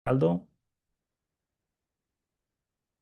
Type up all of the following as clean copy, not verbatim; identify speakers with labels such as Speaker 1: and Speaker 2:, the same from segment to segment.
Speaker 1: Aldo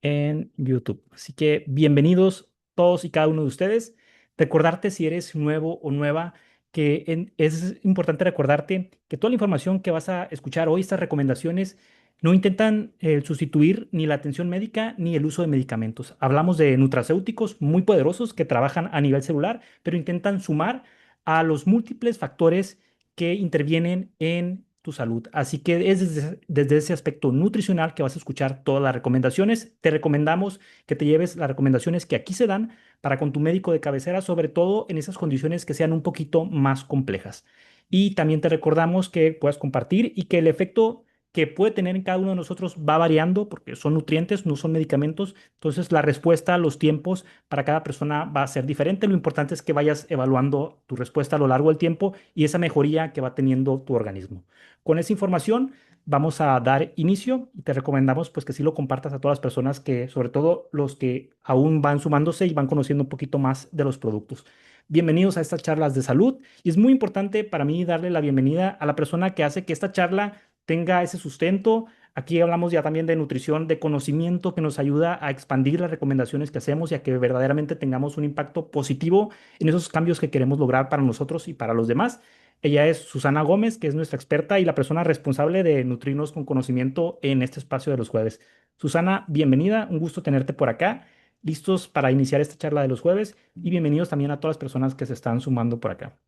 Speaker 1: en YouTube. Así que bienvenidos todos y cada uno de ustedes. Recordarte si eres nuevo o nueva, es importante recordarte que toda la información que vas a escuchar hoy, estas recomendaciones, no intentan sustituir ni la atención médica ni el uso de medicamentos. Hablamos de nutracéuticos muy poderosos que trabajan a nivel celular, pero intentan sumar a los múltiples factores que intervienen en tu salud. Así que es desde ese aspecto nutricional que vas a escuchar todas las recomendaciones. Te recomendamos que te lleves las recomendaciones que aquí se dan para con tu médico de cabecera, sobre todo en esas condiciones que sean un poquito más complejas. Y también te recordamos que puedas compartir y que el efecto que puede tener en cada uno de nosotros va variando porque son nutrientes, no son medicamentos. Entonces, la respuesta, los tiempos para cada persona va a ser diferente. Lo importante es que vayas evaluando tu respuesta a lo largo del tiempo y esa mejoría que va teniendo tu organismo. Con esa información vamos a dar inicio y te recomendamos pues que sí lo compartas a todas las personas que, sobre todo los que aún van sumándose y van conociendo un poquito más de los productos. Bienvenidos a estas charlas de salud y es muy importante para mí darle la bienvenida a la persona que hace que esta charla tenga ese sustento. Aquí hablamos ya también de nutrición, de conocimiento que nos ayuda a expandir las recomendaciones que hacemos y a que verdaderamente tengamos un impacto positivo en esos cambios que queremos lograr para nosotros y para los demás. Ella es Susana Gómez, que es nuestra experta y la persona responsable de nutrirnos con conocimiento en este espacio de los jueves. Susana, bienvenida, un gusto tenerte por acá, listos para iniciar esta charla de los jueves y bienvenidos también a todas las personas que se están sumando por acá.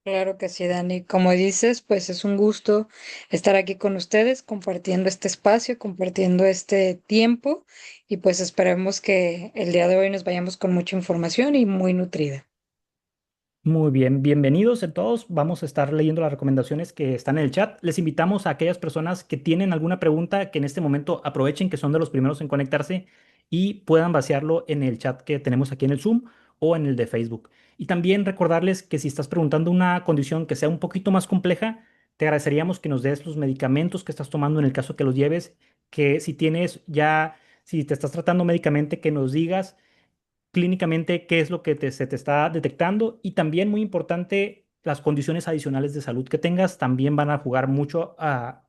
Speaker 2: Claro que sí, Dani. Como dices, pues es un gusto estar aquí con ustedes, compartiendo este espacio, compartiendo este tiempo y pues esperemos que el día de hoy nos vayamos con mucha información y muy nutrida.
Speaker 1: Muy bien, bienvenidos a todos. Vamos a estar leyendo las recomendaciones que están en el chat. Les invitamos a aquellas personas que tienen alguna pregunta que en este momento aprovechen, que son de los primeros en conectarse y puedan vaciarlo en el chat que tenemos aquí en el Zoom o en el de Facebook. Y también recordarles que si estás preguntando una condición que sea un poquito más compleja, te agradeceríamos que nos des los medicamentos que estás tomando en el caso que los lleves, que si tienes ya, si te estás tratando médicamente, que nos digas clínicamente qué es lo que se te está detectando y también muy importante, las condiciones adicionales de salud que tengas también van a jugar mucho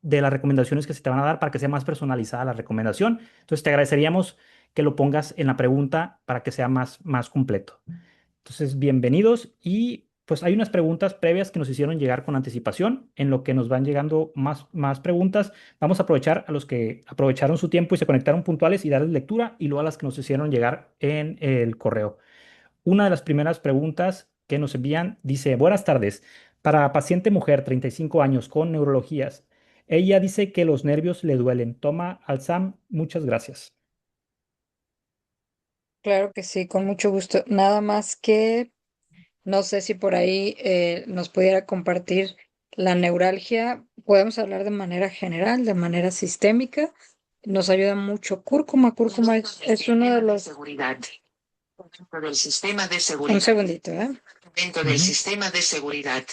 Speaker 1: de las recomendaciones que se te van a dar para que sea más personalizada la recomendación. Entonces te agradeceríamos que lo pongas en la pregunta para que sea más completo. Entonces, bienvenidos y pues hay unas preguntas previas que nos hicieron llegar con anticipación. En lo que nos van llegando más preguntas, vamos a aprovechar a los que aprovecharon su tiempo y se conectaron puntuales y darles lectura y luego a las que nos hicieron llegar en el correo. Una de las primeras preguntas que nos envían dice, buenas tardes, para paciente mujer, 35 años, con neurologías. Ella dice que los nervios le duelen. Toma Alzam, muchas gracias.
Speaker 2: Claro que sí, con mucho gusto. Nada más que no sé si por ahí nos pudiera compartir la neuralgia. Podemos hablar de manera general, de manera sistémica. Nos ayuda mucho cúrcuma. Cúrcuma es uno de los... Dentro del sistema de seguridad. Un segundito, ¿eh? Dentro del
Speaker 1: Ujú.
Speaker 2: sistema de seguridad.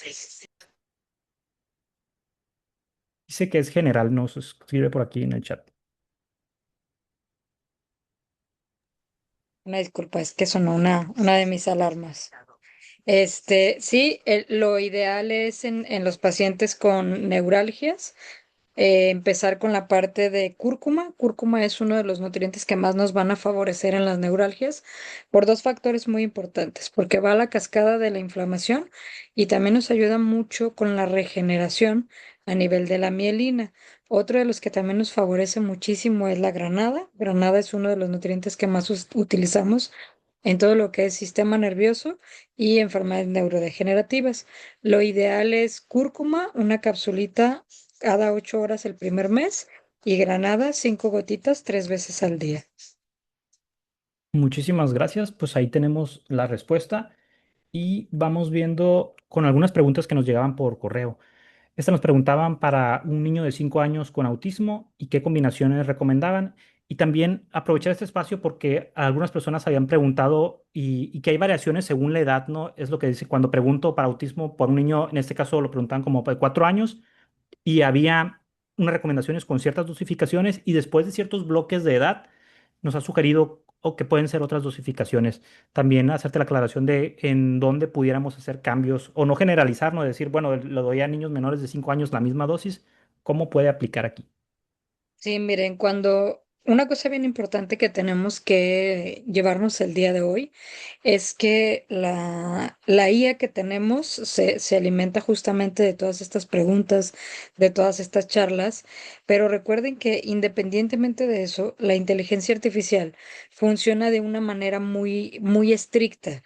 Speaker 1: Dice que es general, nos escribe por aquí en el chat.
Speaker 2: Una disculpa, es que sonó una de mis alarmas. Sí, lo ideal es en los pacientes con neuralgias empezar con la parte de cúrcuma. Cúrcuma es uno de los nutrientes que más nos van a favorecer en las neuralgias por dos factores muy importantes, porque va a la cascada de la inflamación y también nos ayuda mucho con la regeneración a nivel de la mielina. Otro de los que también nos favorece muchísimo es la granada. Granada es uno de los nutrientes que más utilizamos en todo lo que es sistema nervioso y enfermedades neurodegenerativas. Lo ideal es cúrcuma, una capsulita cada 8 horas el primer mes y granada, 5 gotitas 3 veces al día.
Speaker 1: Muchísimas gracias. Pues ahí tenemos la respuesta y vamos viendo con algunas preguntas que nos llegaban por correo. Esta nos preguntaban para un niño de 5 años con autismo y qué combinaciones recomendaban. Y también aprovechar este espacio porque algunas personas habían preguntado y que hay variaciones según la edad, ¿no? Es lo que dice cuando pregunto para autismo por un niño, en este caso lo preguntaban como de 4 años y había unas recomendaciones con ciertas dosificaciones y después de ciertos bloques de edad nos ha sugerido o que pueden ser otras dosificaciones. También hacerte la aclaración de en dónde pudiéramos hacer cambios o no generalizar, no decir, bueno, lo doy a niños menores de 5 años la misma dosis ¿Cómo puede aplicar aquí?
Speaker 2: Sí, miren, cuando una cosa bien importante que tenemos que llevarnos el día de hoy es que la IA que tenemos se alimenta justamente de todas estas preguntas, de todas estas charlas, pero recuerden que independientemente de eso, la inteligencia artificial funciona de una manera muy estricta.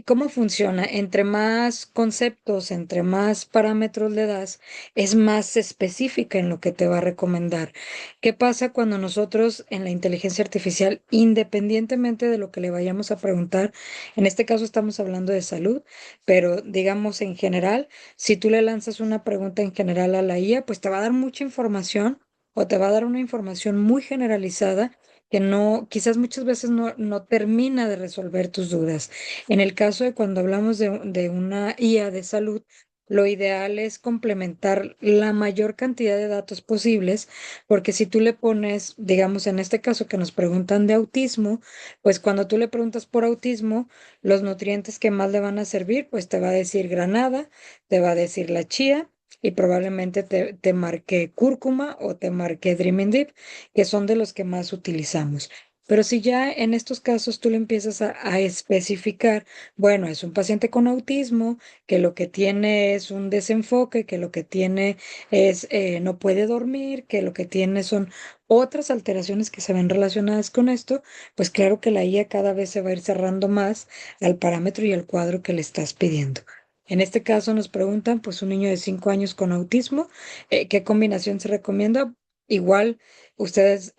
Speaker 2: ¿Cómo funciona? Entre más conceptos, entre más parámetros le das, es más específica en lo que te va a recomendar. ¿Qué pasa cuando nosotros en la inteligencia artificial, independientemente de lo que le vayamos a preguntar, en este caso estamos hablando de salud, pero digamos en general, si tú le lanzas una pregunta en general a la IA, pues te va a dar mucha información o te va a dar una información muy generalizada que no, quizás muchas veces no termina de resolver tus dudas. En el caso de cuando hablamos de una IA de salud, lo ideal es complementar la mayor cantidad de datos posibles, porque si tú le pones, digamos, en este caso que nos preguntan de autismo, pues cuando tú le preguntas por autismo, los nutrientes que más le van a servir, pues te va a decir granada, te va a decir la chía y probablemente te marque cúrcuma o te marque Dreaming Deep, que son de los que más utilizamos. Pero si ya en estos casos tú le empiezas a especificar, bueno, es un paciente con autismo, que lo que tiene es un desenfoque, que lo que tiene es no puede dormir, que lo que tiene son otras alteraciones que se ven relacionadas con esto, pues claro que la IA cada vez se va a ir cerrando más al parámetro y al cuadro que le estás pidiendo. En este caso nos preguntan, pues un niño de 5 años con autismo, ¿qué combinación se recomienda? Igual, ustedes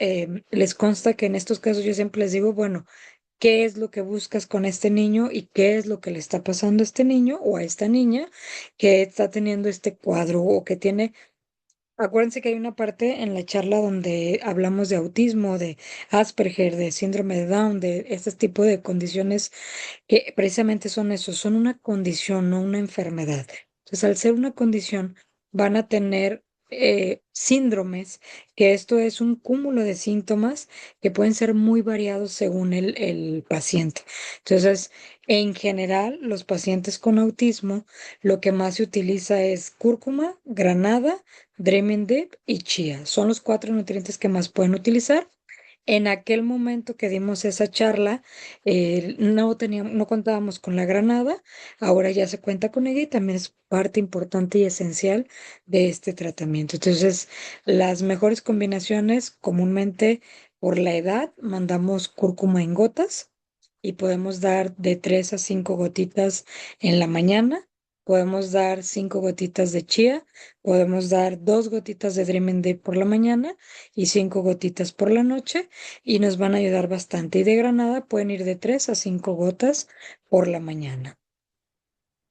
Speaker 2: les consta que en estos casos yo siempre les digo, bueno, qué es lo que buscas con este niño y qué es lo que le está pasando a este niño o a esta niña que está teniendo este cuadro o que tiene. Acuérdense que hay una parte en la charla donde hablamos de autismo, de Asperger, de síndrome de Down, de este tipo de condiciones que precisamente son eso, son una condición, no una enfermedad. Entonces, al ser una condición, van a tener síndromes, que esto es un cúmulo de síntomas que pueden ser muy variados según el paciente. Entonces, en general, los pacientes con autismo, lo que más se utiliza es cúrcuma, granada, Dreaming Deep y chía. Son los cuatro nutrientes que más pueden utilizar. En aquel momento que dimos esa charla, no contábamos con la granada, ahora ya se cuenta con ella y también es parte importante y esencial de este tratamiento. Entonces, las mejores combinaciones, comúnmente por la edad, mandamos cúrcuma en gotas y podemos dar de 3 a 5 gotitas en la mañana. Podemos dar 5 gotitas de chía, podemos dar 2 gotitas de Dreaming Deep por la mañana y 5 gotitas por la noche y nos van a ayudar bastante. Y de granada pueden ir de 3 a 5 gotas por la mañana.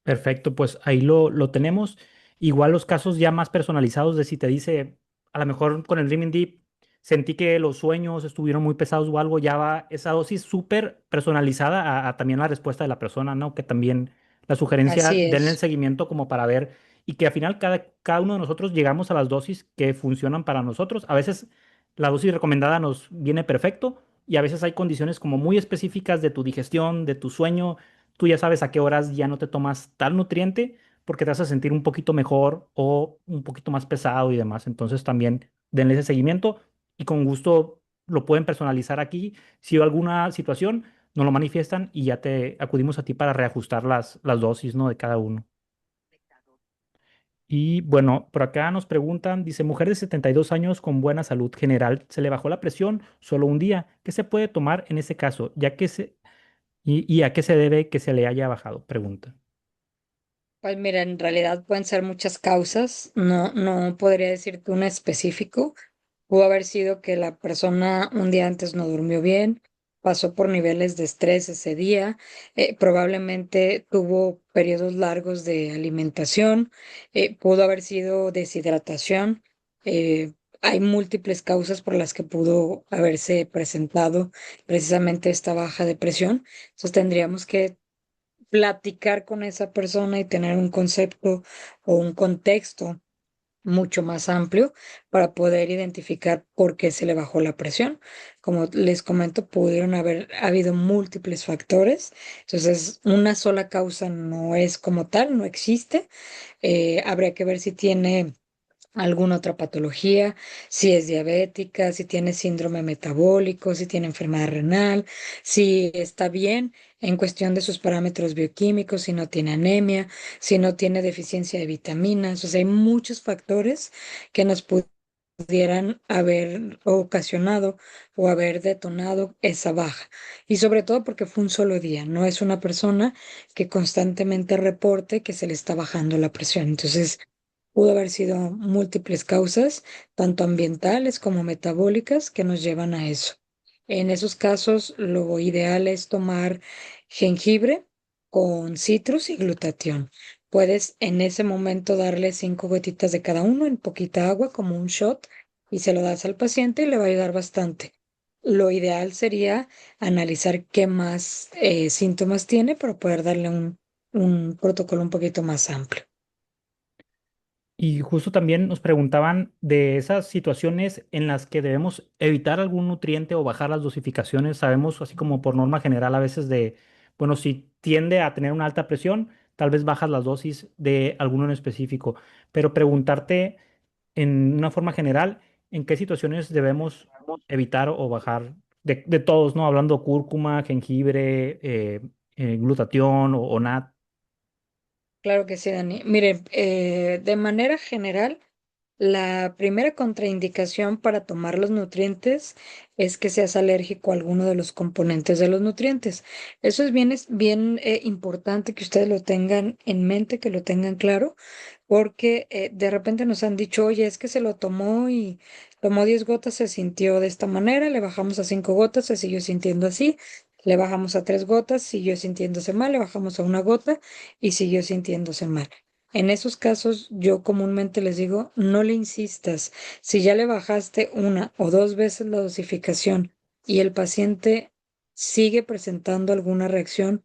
Speaker 1: Perfecto, pues ahí lo tenemos. Igual los casos ya más personalizados de si te dice, a lo mejor con el Dreaming Deep sentí que los sueños estuvieron muy pesados o algo, ya va esa dosis súper personalizada a también la respuesta de la persona, ¿no? Que también la sugerencia,
Speaker 2: Así
Speaker 1: denle el
Speaker 2: es.
Speaker 1: seguimiento como para ver y que al final cada uno de nosotros llegamos a las dosis que funcionan para nosotros. A veces la dosis recomendada nos viene perfecto y a veces hay condiciones como muy específicas de tu digestión, de tu sueño. Tú ya sabes a qué horas ya no te tomas tal nutriente porque te vas a sentir un poquito mejor o un poquito más pesado y demás. Entonces también denle ese seguimiento y con gusto lo pueden personalizar aquí. Si hay alguna situación, nos lo manifiestan y ya te acudimos a ti para reajustar las dosis, ¿no? De cada uno. Y bueno, por acá nos preguntan, dice, mujer de 72 años con buena salud general, se le bajó la presión solo un día. ¿Qué se puede tomar en ese caso? ¿Y a qué se debe que se le haya bajado? Pregunta.
Speaker 2: Pues mira, en realidad pueden ser muchas causas. No podría decirte una específico. Pudo haber sido que la persona un día antes no durmió bien, pasó por niveles de estrés ese día, probablemente tuvo periodos largos de alimentación, pudo haber sido deshidratación. eh, Hay múltiples causas por las que pudo haberse presentado precisamente esta baja de presión. Entonces tendríamos que platicar con esa persona y tener un concepto o un contexto mucho más amplio para poder identificar por qué se le bajó la presión. Como les comento, pudieron haber habido múltiples factores, entonces una sola causa no es como tal, no existe. Habría que ver si tiene alguna otra patología, si es diabética, si tiene síndrome metabólico, si tiene enfermedad renal, si está bien en cuestión de sus parámetros bioquímicos, si no tiene anemia, si no tiene deficiencia de vitaminas. O sea, hay muchos factores que nos pudieran haber ocasionado o haber detonado esa baja. Y sobre todo porque fue un solo día, no es una persona que constantemente reporte que se le está bajando la presión. Entonces, pudo haber sido múltiples causas, tanto ambientales como metabólicas, que nos llevan a eso. En esos casos, lo ideal es tomar jengibre con citrus y glutatión. Puedes en ese momento darle 5 gotitas de cada uno en poquita agua, como un shot, y se lo das al paciente y le va a ayudar bastante. Lo ideal sería analizar qué más síntomas tiene para poder darle un protocolo un poquito más amplio.
Speaker 1: Y justo también nos preguntaban de esas situaciones en las que debemos evitar algún nutriente o bajar las dosificaciones. Sabemos, así como por norma general, a veces bueno, si tiende a tener una alta presión, tal vez bajas las dosis de alguno en específico. Pero preguntarte en una forma general, ¿en qué situaciones debemos evitar o bajar de todos, ¿no? Hablando cúrcuma, jengibre, glutatión o NAT.
Speaker 2: Claro que sí, Dani. Miren, de manera general, la primera contraindicación para tomar los nutrientes es que seas alérgico a alguno de los componentes de los nutrientes. Eso es bien importante que ustedes lo tengan en mente, que lo tengan claro, porque de repente nos han dicho, oye, es que se lo tomó y tomó 10 gotas, se sintió de esta manera, le bajamos a 5 gotas, se siguió sintiendo así, le bajamos a 3 gotas, siguió sintiéndose mal, le bajamos a 1 gota y siguió sintiéndose mal. En esos casos, yo comúnmente les digo, no le insistas. Si ya le bajaste 1 o 2 veces la dosificación y el paciente sigue presentando alguna reacción,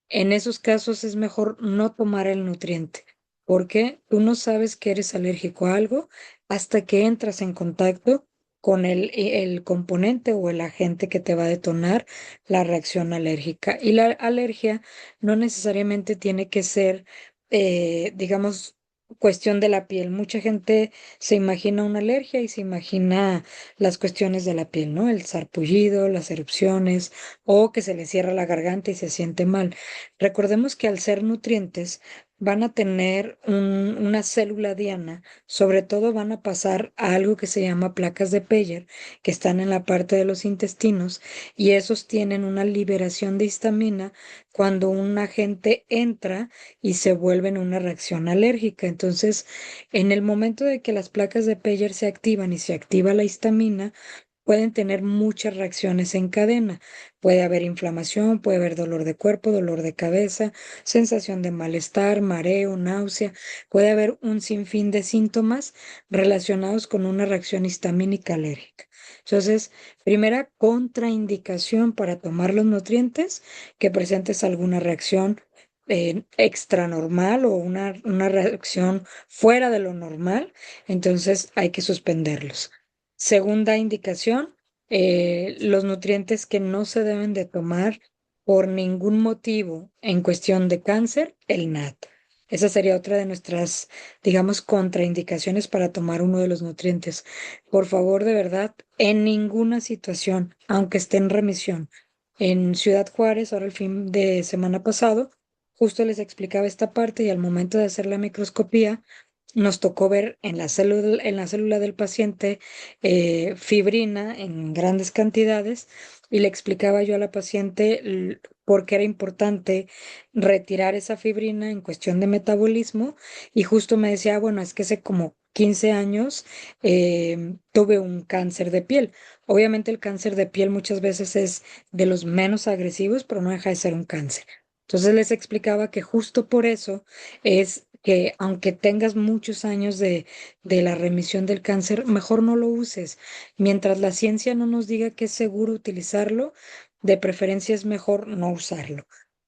Speaker 2: en esos casos es mejor no tomar el nutriente, porque tú no sabes que eres alérgico a algo hasta que entras en contacto con el componente o el agente que te va a detonar la reacción alérgica. Y la alergia no necesariamente tiene que ser, digamos, cuestión de la piel. Mucha gente se imagina una alergia y se imagina las cuestiones de la piel, ¿no? El sarpullido, las erupciones o que se le cierra la garganta y se siente mal. Recordemos que al ser nutrientes van a tener una célula diana, sobre todo van a pasar a algo que se llama placas de Peyer, que están en la parte de los intestinos, y esos tienen una liberación de histamina cuando un agente entra y se vuelve en una reacción alérgica. Entonces, en el momento de que las placas de Peyer se activan y se activa la histamina, pueden tener muchas reacciones en cadena. Puede haber inflamación, puede haber dolor de cuerpo, dolor de cabeza, sensación de malestar, mareo, náusea. Puede haber un sinfín de síntomas relacionados con una reacción histamínica alérgica. Entonces, primera contraindicación para tomar los nutrientes, que presentes alguna reacción extra normal o una reacción fuera de lo normal, entonces hay que suspenderlos. Segunda indicación, los nutrientes que no se deben de tomar por ningún motivo en cuestión de cáncer, el NAT. Esa sería otra de nuestras, digamos, contraindicaciones para tomar uno de los nutrientes. Por favor, de verdad, en ninguna situación, aunque esté en remisión. En Ciudad Juárez, ahora el fin de semana pasado, justo les explicaba esta parte y al momento de hacer la microscopía, nos tocó ver en la célula del paciente fibrina en grandes cantidades y le explicaba yo a la paciente por qué era importante retirar esa fibrina en cuestión de metabolismo y justo me decía, "Ah, bueno, es que hace como 15 años tuve un cáncer de piel. Obviamente el cáncer de piel muchas veces es de los menos agresivos, pero no deja de ser un cáncer. Entonces les explicaba que justo por eso es que aunque tengas muchos años de la remisión del cáncer, mejor no lo uses. Mientras la ciencia no nos diga que es seguro utilizarlo, de preferencia es mejor no usarlo.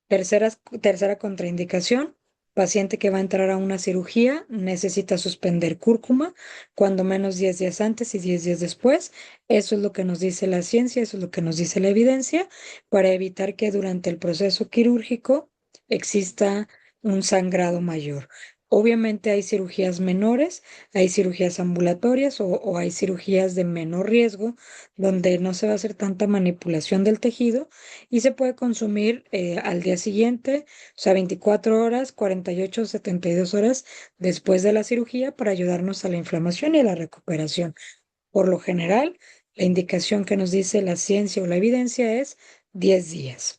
Speaker 2: Tercera contraindicación, paciente que va a entrar a una cirugía necesita suspender cúrcuma cuando menos 10 días antes y 10 días después. Eso es lo que nos dice la ciencia, eso es lo que nos dice la evidencia, para evitar que durante el proceso quirúrgico exista un sangrado mayor. Obviamente hay cirugías menores, hay cirugías ambulatorias o hay cirugías de menor riesgo, donde no se va a hacer tanta manipulación del tejido y se puede consumir al día siguiente, o sea, 24 horas, 48, 72 horas después de la cirugía para ayudarnos a la inflamación y a la recuperación. Por lo general, la indicación que nos dice la ciencia o la evidencia es 10 días.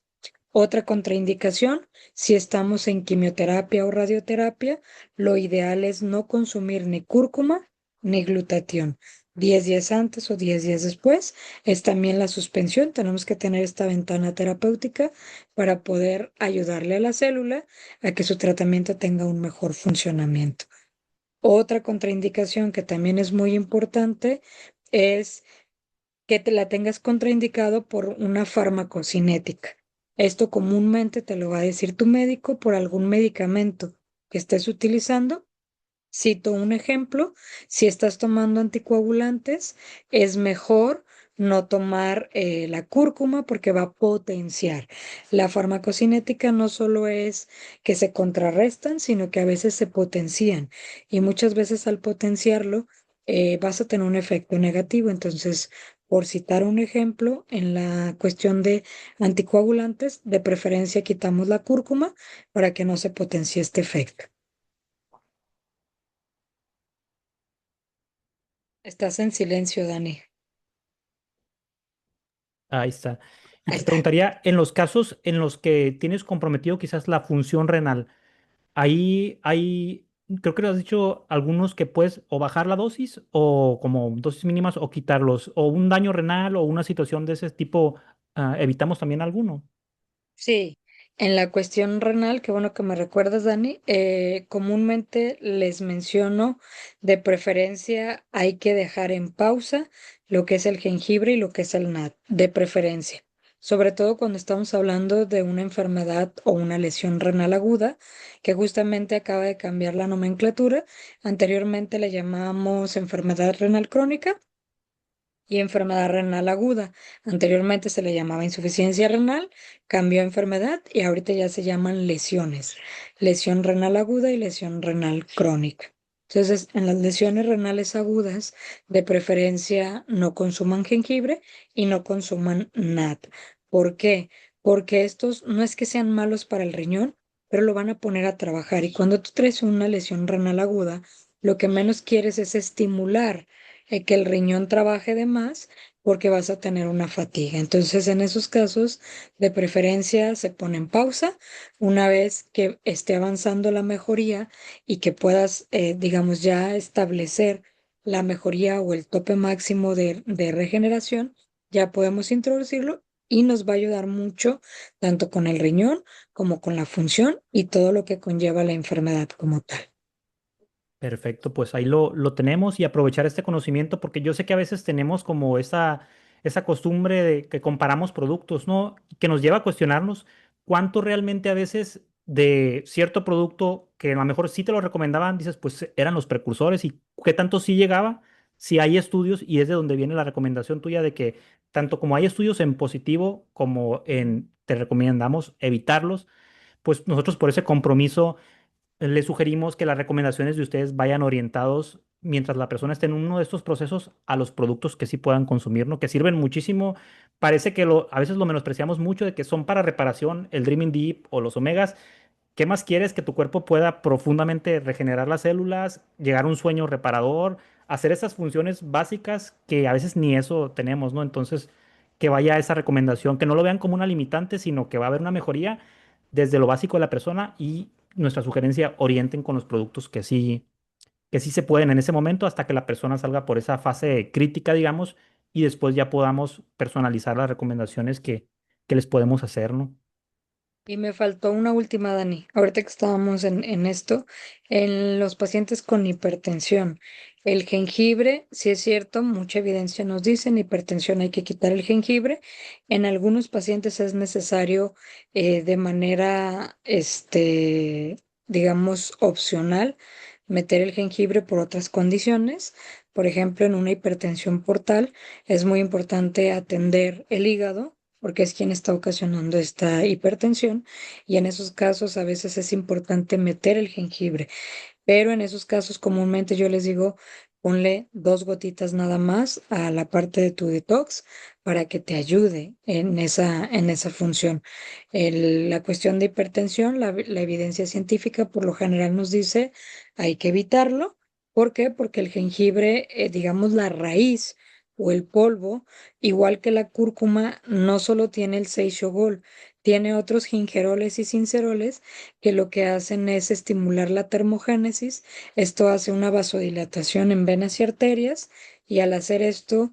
Speaker 2: Otra contraindicación, si estamos en quimioterapia o radioterapia, lo ideal es no consumir ni cúrcuma ni glutatión. 10 días antes o 10 días después es también la suspensión. Tenemos que tener esta ventana terapéutica para poder ayudarle a la célula a que su tratamiento tenga un mejor funcionamiento. Otra contraindicación que también es muy importante es que te la tengas contraindicado por una farmacocinética. Esto comúnmente te lo va a decir tu médico por algún medicamento que estés utilizando. Cito un ejemplo, si estás tomando anticoagulantes, es mejor no tomar la cúrcuma porque va a potenciar. La farmacocinética no solo es que se contrarrestan, sino que a veces se potencian y muchas veces al potenciarlo vas a tener un efecto negativo. Entonces, por citar un ejemplo, en la cuestión de anticoagulantes, de preferencia quitamos la cúrcuma para que no se potencie este efecto. Estás en silencio, Dani.
Speaker 1: Ahí está. Y
Speaker 2: Ahí
Speaker 1: te
Speaker 2: está.
Speaker 1: preguntaría, en los casos en los que tienes comprometido quizás la función renal, ahí hay, creo que lo has dicho, algunos que puedes o bajar la dosis o como dosis mínimas o quitarlos, o un daño renal o una situación de ese tipo, evitamos también alguno.
Speaker 2: Sí, en la cuestión renal, qué bueno que me recuerdas, Dani, comúnmente les menciono, de preferencia hay que dejar en pausa lo que es el jengibre y lo que es el NAT, de preferencia, sobre todo cuando estamos hablando de una enfermedad o una lesión renal aguda, que justamente acaba de cambiar la nomenclatura. Anteriormente le llamábamos enfermedad renal crónica y enfermedad renal aguda. Anteriormente se le llamaba insuficiencia renal, cambió a enfermedad y ahorita ya se llaman lesiones, lesión renal aguda y lesión renal crónica. Entonces, en las lesiones renales agudas, de preferencia no consuman jengibre y no consuman NAT. ¿Por qué? Porque estos no es que sean malos para el riñón, pero lo van a poner a trabajar. Y cuando tú traes una lesión renal aguda, lo que menos quieres es estimular que el riñón trabaje de más porque vas a tener una fatiga. Entonces, en esos casos, de preferencia se pone en pausa una vez que esté avanzando la mejoría y que puedas, digamos, ya establecer la mejoría o el tope máximo de regeneración, ya podemos introducirlo y nos va a ayudar mucho tanto con el riñón como con la función y todo lo que conlleva la enfermedad como tal.
Speaker 1: Perfecto, pues ahí lo tenemos y aprovechar este conocimiento porque yo sé que a veces tenemos como esa costumbre de que comparamos productos, ¿no? Que nos lleva a cuestionarnos cuánto realmente a veces de cierto producto que a lo mejor sí te lo recomendaban, dices, pues eran los precursores y qué tanto sí llegaba, si hay estudios y es de donde viene la recomendación tuya de que tanto como hay estudios en positivo como en te recomendamos evitarlos, pues nosotros por ese compromiso les sugerimos que las recomendaciones de ustedes vayan orientados mientras la persona esté en uno de estos procesos a los productos que sí puedan consumir, ¿no? Que sirven muchísimo. Parece que a veces lo menospreciamos mucho de que son para reparación, el Dreaming Deep o los omegas. ¿Qué más quieres? Que tu cuerpo pueda profundamente regenerar las células, llegar a un sueño reparador, hacer esas funciones básicas que a veces ni eso tenemos, ¿no? Entonces, que vaya esa recomendación, que no lo vean como una limitante, sino que va a haber una mejoría desde lo básico de la persona y nuestra sugerencia orienten con los productos que sí se pueden en ese momento hasta que la persona salga por esa fase crítica, digamos, y después ya podamos personalizar las recomendaciones que les podemos hacer, ¿no?
Speaker 2: Y me faltó una última, Dani. Ahorita que estábamos en esto, en los pacientes con hipertensión, el jengibre, sí es cierto, mucha evidencia nos dice, en hipertensión hay que quitar el jengibre. En algunos pacientes es necesario de manera, digamos, opcional, meter el jengibre por otras condiciones. Por ejemplo, en una hipertensión portal es muy importante atender el hígado porque es quien está ocasionando esta hipertensión y en esos casos a veces es importante meter el jengibre. pero en esos casos comúnmente yo les digo, ponle 2 gotitas nada más a la parte de tu detox para que te ayude en esa función. La cuestión de hipertensión, la evidencia científica por lo general nos dice hay que evitarlo. ¿Por qué? Porque el jengibre, digamos la raíz o el polvo, igual que la cúrcuma, no solo tiene el seishogol, tiene otros gingeroles y cinceroles que lo que hacen es estimular la termogénesis. Esto hace una vasodilatación en venas y arterias y al hacer esto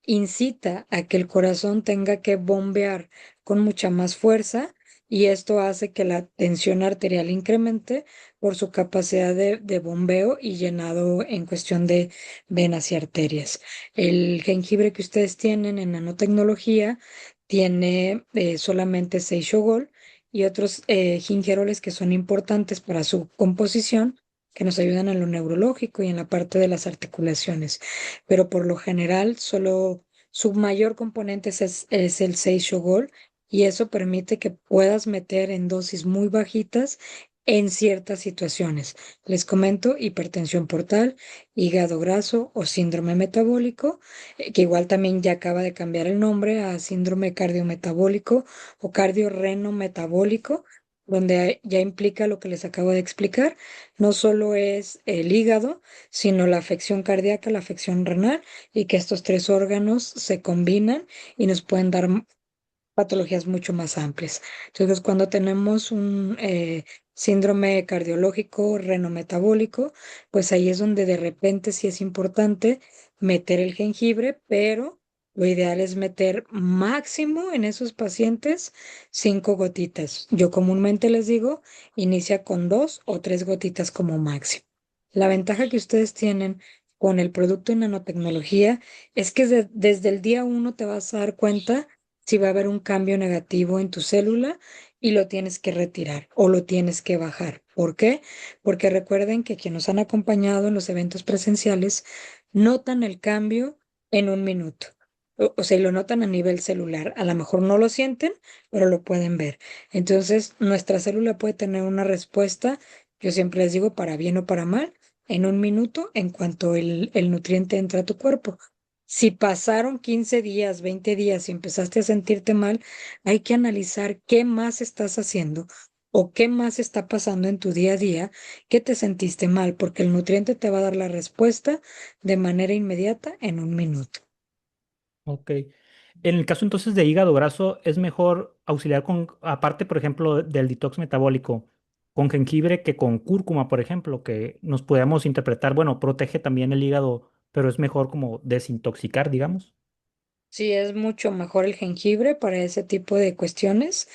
Speaker 2: incita a que el corazón tenga que bombear con mucha más fuerza y esto hace que la tensión arterial incremente por su capacidad de bombeo y llenado en cuestión de venas y arterias. El jengibre que ustedes tienen en nanotecnología tiene solamente 6 Shogol y otros gingeroles que son importantes para su composición, que nos ayudan en lo neurológico y en la parte de las articulaciones. Pero por lo general, solo su mayor componente es el 6 Shogol y eso permite que puedas meter en dosis muy bajitas en ciertas situaciones. Les comento hipertensión portal, hígado graso o síndrome metabólico, que igual también ya acaba de cambiar el nombre a síndrome cardiometabólico o cardiorreno metabólico, donde ya implica lo que les acabo de explicar. No solo es el hígado, sino la afección cardíaca, la afección renal, y que estos tres órganos se combinan y nos pueden dar patologías mucho más amplias. Entonces, cuando tenemos un síndrome cardiológico, renometabólico, pues ahí es donde de repente sí es importante meter el jengibre, pero lo ideal es meter máximo en esos pacientes 5 gotitas. Yo comúnmente les digo, inicia con 2 o 3 gotitas como máximo. La ventaja que ustedes tienen con el producto en nanotecnología es que desde el día uno te vas a dar cuenta si va a haber un cambio negativo en tu célula y lo tienes que retirar o lo tienes que bajar. ¿Por qué? Porque recuerden que quienes nos han acompañado en los eventos presenciales notan el cambio en un minuto. O sea, y lo notan a nivel celular. A lo mejor no lo sienten, pero lo pueden ver. Entonces, nuestra célula puede tener una respuesta, yo siempre les digo, para bien o para mal, en un minuto en cuanto el nutriente entra a tu cuerpo. Si pasaron 15 días, 20 días y empezaste a sentirte mal, hay que analizar qué más estás haciendo o qué más está pasando en tu día a día que te sentiste mal, porque el nutriente te va a dar la respuesta de manera inmediata en un minuto.
Speaker 1: Ok. En el caso entonces de hígado graso, es mejor auxiliar con, aparte, por ejemplo, del detox metabólico, con jengibre que con cúrcuma, por ejemplo, que nos podemos interpretar, bueno, protege también el hígado, pero es mejor como desintoxicar, digamos.
Speaker 2: Sí, es mucho mejor el jengibre para ese tipo de cuestiones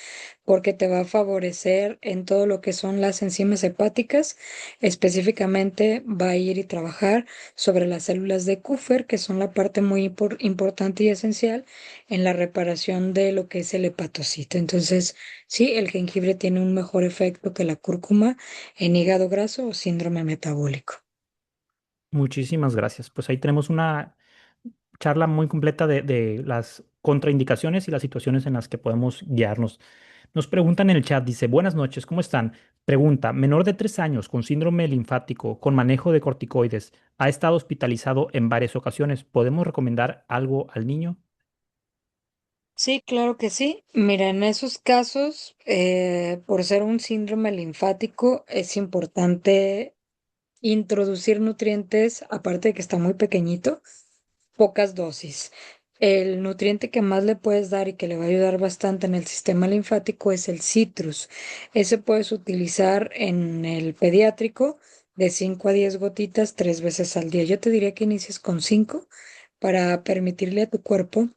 Speaker 2: porque te va a favorecer en todo lo que son las enzimas hepáticas. Específicamente va a ir y trabajar sobre las células de Kupffer, que son la parte muy importante y esencial en la reparación de lo que es el hepatocito. Entonces, sí, el jengibre tiene un mejor efecto que la cúrcuma en hígado graso o síndrome metabólico.
Speaker 1: Muchísimas gracias. Pues ahí tenemos una charla muy completa de las contraindicaciones y las situaciones en las que podemos guiarnos. Nos preguntan en el chat, dice, buenas noches, ¿cómo están? Pregunta, menor de 3 años con síndrome linfático, con manejo de corticoides, ha estado hospitalizado en varias ocasiones. ¿Podemos recomendar algo al niño?
Speaker 2: Sí, claro que sí. Mira, en esos casos, por ser un síndrome linfático, es importante introducir nutrientes, aparte de que está muy pequeñito, pocas dosis. El nutriente que más le puedes dar y que le va a ayudar bastante en el sistema linfático es el citrus. Ese puedes utilizar en el pediátrico de 5 a 10 gotitas 3 veces al día. Yo te diría que inicies con 5 para permitirle a tu cuerpo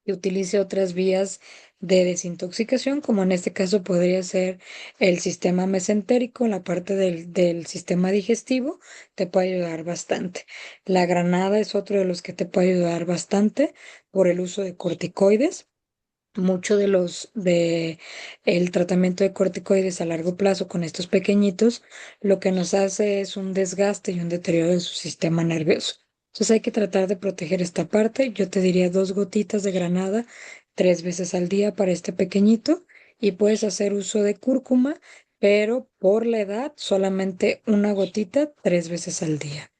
Speaker 2: que utilice otras vías de desintoxicación, como en este caso podría ser el sistema mesentérico, la parte del sistema digestivo, te puede ayudar bastante. La granada es otro de los que te puede ayudar bastante por el uso de corticoides. Mucho de el tratamiento de corticoides a largo plazo con estos pequeñitos, lo que nos hace es un desgaste y un deterioro de su sistema nervioso. Entonces hay que tratar de proteger esta parte. Yo te diría 2 gotitas de granada 3 veces al día para este pequeñito y puedes hacer uso de cúrcuma, pero por la edad solamente una gotita 3 veces al día.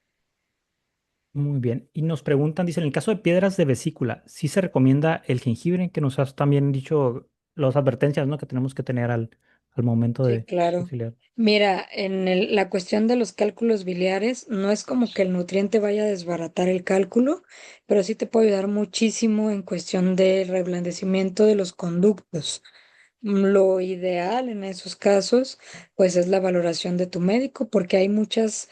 Speaker 1: Muy bien. Y nos preguntan, dice, en el caso de piedras de vesícula, ¿sí se recomienda el jengibre? Que nos has también dicho las advertencias, ¿no? Que tenemos que tener al momento
Speaker 2: Sí,
Speaker 1: de
Speaker 2: claro.
Speaker 1: auxiliar.
Speaker 2: Mira, en la cuestión de los cálculos biliares, no es como que el nutriente vaya a desbaratar el cálculo, pero sí te puede ayudar muchísimo en cuestión de reblandecimiento de los conductos. Lo ideal en esos casos, pues es la valoración de tu médico, porque hay muchos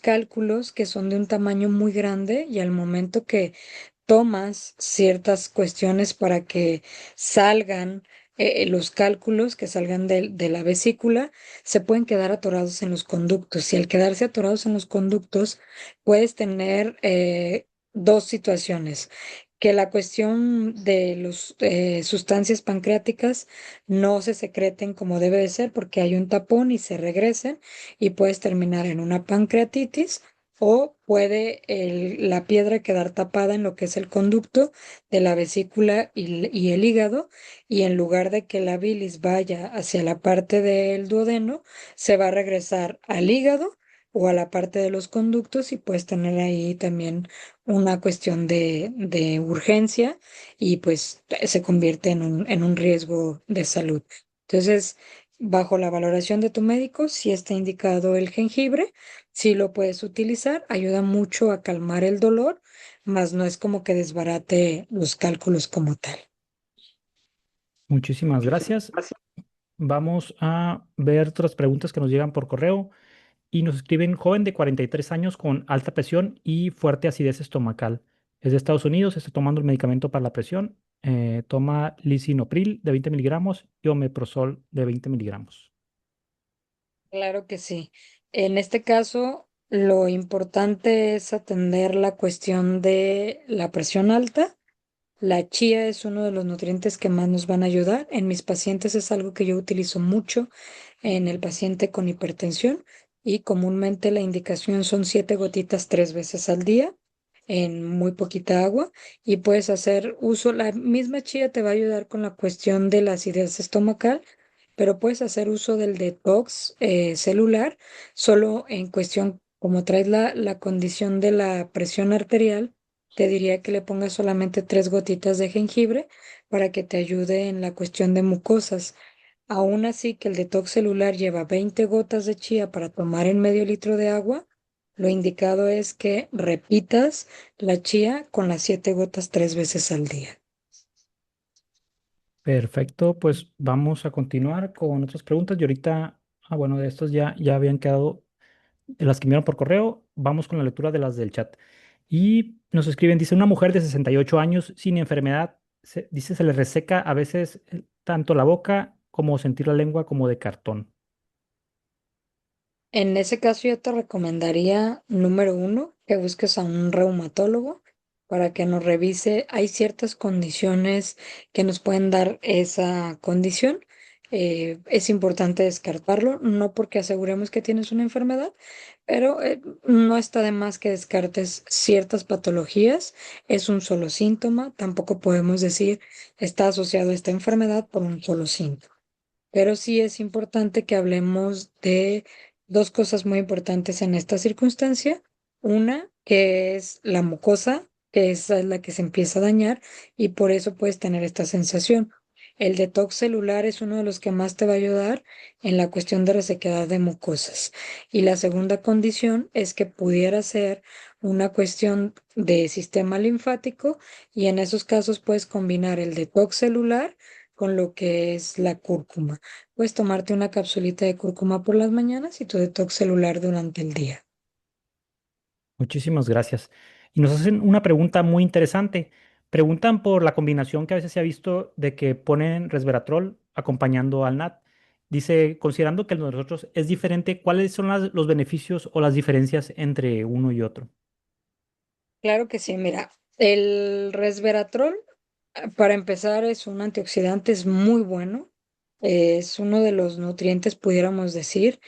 Speaker 2: cálculos que son de un tamaño muy grande y al momento que tomas ciertas cuestiones para que salgan los cálculos, que salgan de la vesícula, se pueden quedar atorados en los conductos. Y al quedarse atorados en los conductos, puedes tener dos situaciones. Que la cuestión de las sustancias pancreáticas no se secreten como debe de ser porque hay un tapón y se regresen y puedes terminar en una pancreatitis o puede la piedra quedar tapada en lo que es el conducto de la vesícula y el hígado, y en lugar de que la bilis vaya hacia la parte del duodeno, se va a regresar al hígado o a la parte de los conductos y puedes tener ahí también una cuestión de urgencia y pues se convierte en un riesgo de salud. Entonces, bajo la valoración de tu médico, si está indicado el jengibre, sí lo puedes utilizar, ayuda mucho a calmar el dolor, mas no es como que desbarate los cálculos como tal.
Speaker 1: Muchísimas gracias. Vamos a ver otras preguntas que nos llegan por correo y nos escriben joven de 43 años con alta presión y fuerte acidez estomacal. Es de Estados Unidos, está tomando el medicamento para la presión. Toma lisinopril de 20 miligramos y omeprazol de 20 miligramos.
Speaker 2: Claro que sí. En este caso, lo importante es atender la cuestión de la presión alta. La chía es uno de los nutrientes que más nos van a ayudar. En mis pacientes es algo que yo utilizo mucho en el paciente con hipertensión y comúnmente la indicación son 7 gotitas 3 veces al día en muy poquita agua y puedes hacer uso. La misma chía te va a ayudar con la cuestión de la acidez estomacal, pero puedes hacer uso del detox celular solo en cuestión, como traes la condición de la presión arterial. Te diría que le pongas solamente 3 gotitas de jengibre para que te ayude en la cuestión de mucosas. Aún así que el detox celular lleva 20 gotas de chía para tomar en medio litro de agua, lo indicado es que repitas la chía con las 7 gotas 3 veces al día.
Speaker 1: Perfecto, pues vamos a continuar con otras preguntas. Y ahorita, bueno, de estos ya habían quedado de las que enviaron por correo. Vamos con la lectura de las del chat. Y nos escriben, dice, una mujer de 68 años sin enfermedad, dice, se le reseca a veces tanto la boca como sentir la lengua como de cartón.
Speaker 2: En ese caso yo te recomendaría, número uno, que busques a un reumatólogo para que nos revise. Hay ciertas condiciones que nos pueden dar esa condición. Es importante descartarlo, no porque aseguremos que tienes una enfermedad, pero no está de más que descartes ciertas patologías. Es un solo síntoma, tampoco podemos decir está asociado a esta enfermedad por un solo síntoma. Pero sí es importante que hablemos de dos cosas muy importantes en esta circunstancia. Una, que es la mucosa, que esa es la que se empieza a dañar y por eso puedes tener esta sensación. El detox celular es uno de los que más te va a ayudar en la cuestión de resequedad de mucosas. Y la segunda condición es que pudiera ser una cuestión de sistema linfático y en esos casos puedes combinar el detox celular con lo que es la cúrcuma. Puedes tomarte una capsulita de cúrcuma por las mañanas y tu detox celular durante el día.
Speaker 1: Muchísimas gracias. Y nos hacen una pregunta muy interesante. Preguntan por la combinación que a veces se ha visto de que ponen resveratrol acompañando al NAT. Dice, considerando que el de nosotros es diferente, ¿cuáles son los beneficios o las diferencias entre uno y otro?
Speaker 2: Claro que sí, mira, el resveratrol, para empezar, es un antioxidante, es muy bueno. Es uno de los nutrientes, pudiéramos decir,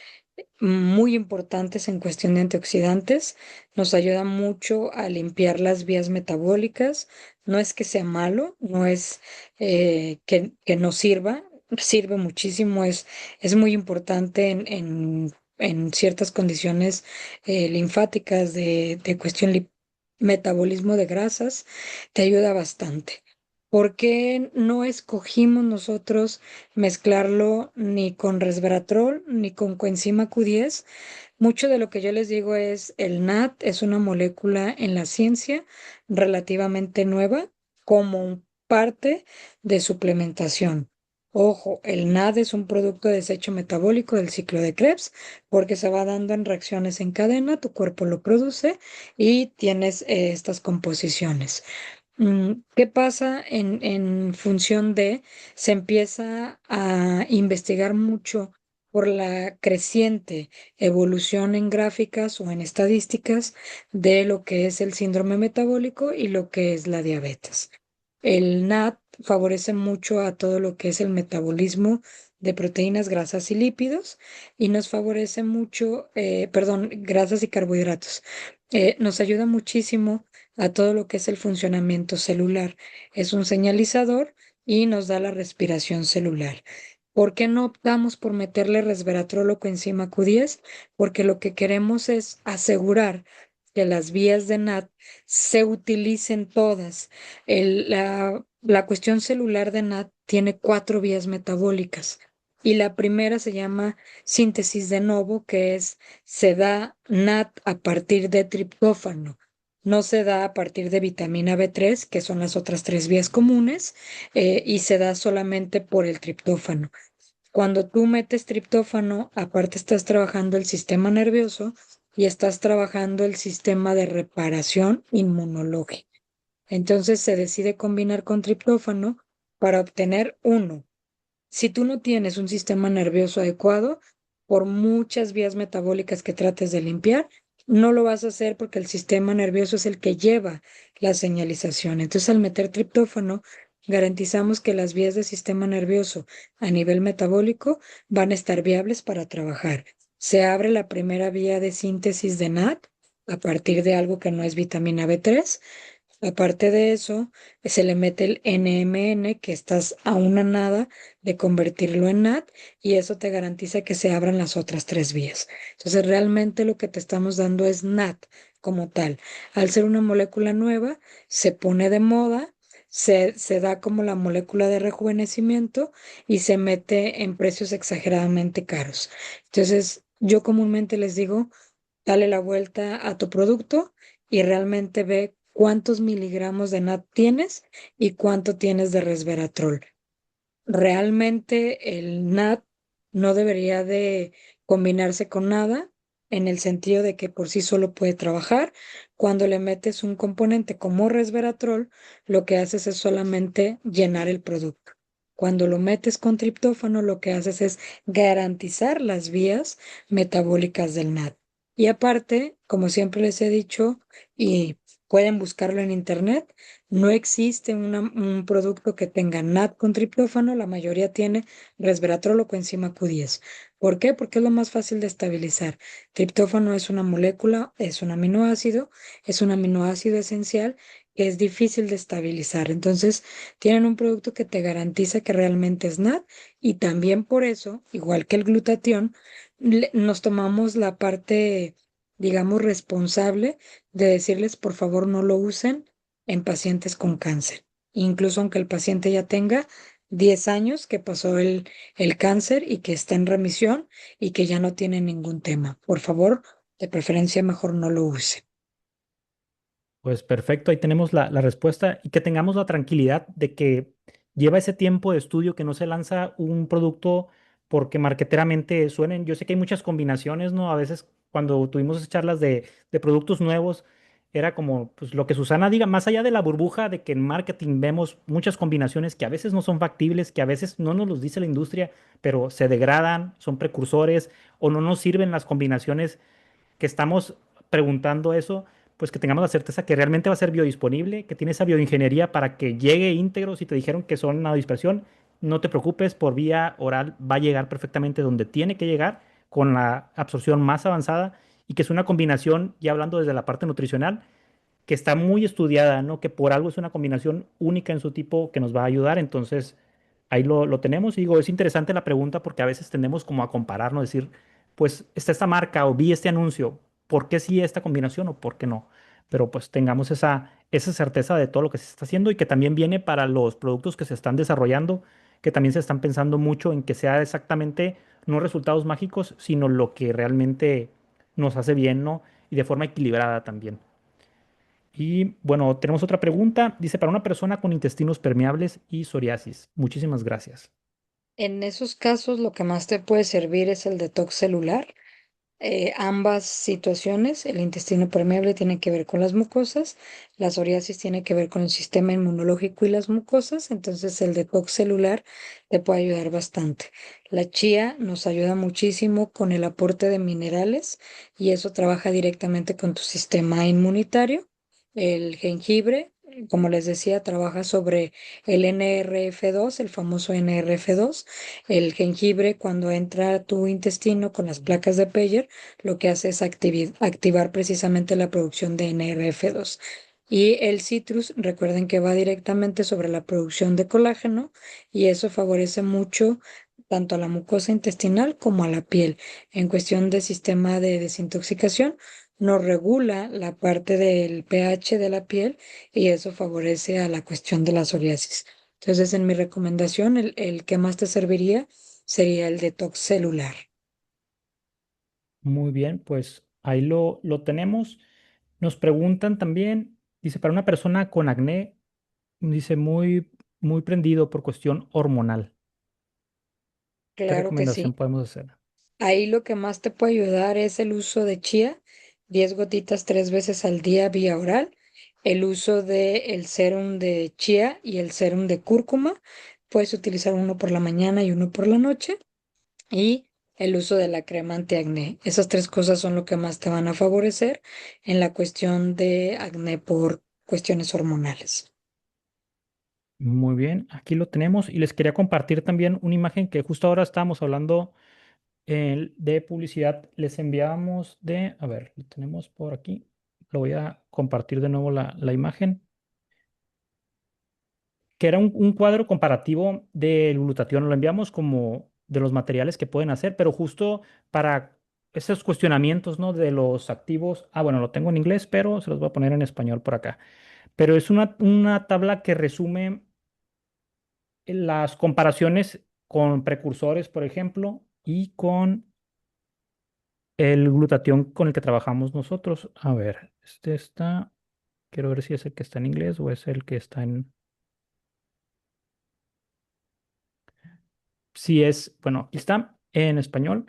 Speaker 2: muy importantes en cuestión de antioxidantes. Nos ayuda mucho a limpiar las vías metabólicas. No es que sea malo, no es que no sirva. sirve muchísimo, es muy importante en ciertas condiciones linfáticas de cuestión metabolismo de grasas, te ayuda bastante. ¿Por qué no escogimos nosotros mezclarlo ni con resveratrol ni con coenzima Q10? Mucho de lo que yo les digo es, el NAT es una molécula en la ciencia relativamente nueva como parte de suplementación. Ojo, el NAD es un producto de desecho metabólico del ciclo de Krebs porque se va dando en reacciones en cadena, tu cuerpo lo produce y tienes estas composiciones. ¿Qué pasa en función de? Se empieza a investigar mucho por la creciente evolución en gráficas o en estadísticas de lo que es el síndrome metabólico y lo que es la diabetes. El NAT favorece mucho a todo lo que es el metabolismo de proteínas, grasas y lípidos y nos favorece mucho, perdón, grasas y carbohidratos. Nos ayuda muchísimo a todo lo que es el funcionamiento celular. Es un señalizador y nos da la respiración celular. ¿Por qué no optamos por meterle resveratrol o coenzima Q10? Porque lo que queremos es asegurar que las vías de NAT se utilicen todas. La cuestión celular de NAT tiene cuatro vías metabólicas y la primera se llama síntesis de novo, que es se da NAT a partir de triptófano. No se da a partir de vitamina B3, que son las otras tres vías comunes, y se da solamente por el triptófano. Cuando tú metes triptófano, aparte estás trabajando el sistema nervioso y estás trabajando el sistema de reparación inmunológica. Entonces se decide combinar con triptófano para obtener uno. Si tú no tienes un sistema nervioso adecuado, por muchas vías metabólicas que trates de limpiar, no lo vas a hacer porque el sistema nervioso es el que lleva la señalización. Entonces, al meter triptófano, garantizamos que las vías del sistema nervioso a nivel metabólico van a estar viables para trabajar. Se abre la primera vía de síntesis de NAT a partir de algo que no es vitamina B3. Aparte de eso, se le mete el NMN, que estás a una nada de convertirlo en NAT, y eso te garantiza que se abran las otras tres vías. Entonces, realmente lo que te estamos dando es NAT como tal. Al ser una molécula nueva, se pone de moda, se da como la molécula de rejuvenecimiento y se mete en precios exageradamente caros. Entonces, yo comúnmente les digo, dale la vuelta a tu producto y realmente ve cuántos miligramos de NAT tienes y cuánto tienes de resveratrol. Realmente el NAT no debería de combinarse con nada en el sentido de que por sí solo puede trabajar. Cuando le metes un componente como resveratrol, lo que haces es solamente llenar el producto. Cuando lo metes con triptófano, lo que haces es garantizar las vías metabólicas del NAT. Y aparte, como siempre les he dicho, y pueden buscarlo en internet, no existe un producto que tenga NAT con triptófano, la mayoría tiene resveratrol o coenzima Q10. ¿Por qué? Porque es lo más fácil de estabilizar. Triptófano es una molécula, es un aminoácido esencial que es difícil de estabilizar. Entonces, tienen un producto que te garantiza que realmente es NAT y también por eso, igual que el glutatión, nos tomamos la parte, digamos, responsable de decirles, por favor, no lo usen en pacientes con cáncer. Incluso aunque el paciente ya tenga 10 años que pasó el cáncer y que está en remisión y que ya no tiene ningún tema. Por favor, de preferencia mejor no lo use.
Speaker 1: Pues perfecto, ahí tenemos la respuesta y que tengamos la tranquilidad de que lleva ese tiempo de estudio, que no se lanza un producto porque marqueteramente suenen. Yo sé que hay muchas combinaciones, ¿no? A veces cuando tuvimos esas charlas de productos nuevos, era como pues, lo que Susana diga, más allá de la burbuja de que en marketing vemos muchas combinaciones que a veces no son factibles, que a veces no nos los dice la industria, pero se degradan, son precursores o no nos sirven las combinaciones que estamos preguntando eso, pues que tengamos la certeza que realmente va a ser biodisponible, que tiene esa bioingeniería para que llegue íntegro. Si te dijeron que son una dispersión, no te preocupes, por vía oral va a llegar perfectamente donde tiene que llegar, con la absorción más avanzada y que es una combinación, ya hablando desde la parte nutricional, que está muy estudiada, ¿no? Que por algo es una combinación única en su tipo que nos va a ayudar. Entonces, ahí lo tenemos. Y digo, es interesante la pregunta porque a veces tendemos como a compararnos, decir, pues está esta marca o vi este anuncio, ¿por qué sí esta combinación o por qué no? Pero pues tengamos esa certeza de todo lo que se está haciendo y que también viene para los productos que se están desarrollando, que también se están pensando mucho en que sea exactamente no resultados mágicos, sino lo que realmente nos hace bien, ¿no? Y de forma equilibrada también. Y bueno, tenemos otra pregunta. Dice, para una persona con intestinos permeables y psoriasis. Muchísimas gracias.
Speaker 2: En esos casos, lo que más te puede servir es el detox celular. Ambas situaciones, el intestino permeable tiene que ver con las mucosas, la psoriasis tiene que ver con el sistema inmunológico y las mucosas, entonces el detox celular te puede ayudar bastante. La chía nos ayuda muchísimo con el aporte de minerales y eso trabaja directamente con tu sistema inmunitario. El jengibre, como les decía, trabaja sobre el NRF2, el famoso NRF2. El jengibre, cuando entra a tu intestino con las placas de Peyer, lo que hace es activar precisamente la producción de NRF2. Y el citrus, recuerden que va directamente sobre la producción de colágeno y eso favorece mucho tanto a la mucosa intestinal como a la piel. En cuestión de sistema de desintoxicación, nos regula la parte del pH de la piel y eso favorece a la cuestión de la psoriasis. Entonces, en mi recomendación, el que más te serviría sería el detox celular.
Speaker 1: Muy bien, pues ahí lo tenemos. Nos preguntan también, dice, para una persona con acné, dice, muy prendido por cuestión hormonal. ¿Qué
Speaker 2: Claro que
Speaker 1: recomendación
Speaker 2: sí.
Speaker 1: podemos hacer?
Speaker 2: Ahí lo que más te puede ayudar es el uso de chía, 10 gotitas 3 veces al día vía oral, el uso de el sérum de chía y el sérum de cúrcuma. Puedes utilizar uno por la mañana y uno por la noche. Y el uso de la crema antiacné. Esas tres cosas son lo que más te van a favorecer en la cuestión de acné por cuestiones hormonales.
Speaker 1: Muy bien, aquí lo tenemos y les quería compartir también una imagen que justo ahora estábamos hablando de publicidad. Les enviábamos a ver, lo tenemos por aquí. Lo voy a compartir de nuevo la imagen, que era un cuadro comparativo del glutatión. Lo enviamos como de los materiales que pueden hacer, pero justo para esos cuestionamientos, ¿no? De los activos. Ah, bueno, lo tengo en inglés, pero se los voy a poner en español por acá. Pero es una tabla que resume las comparaciones con precursores, por ejemplo, y con el glutatión con el que trabajamos nosotros. A ver, este está, quiero ver si es el que está en inglés o es el que está en... Si es, bueno, aquí está en español,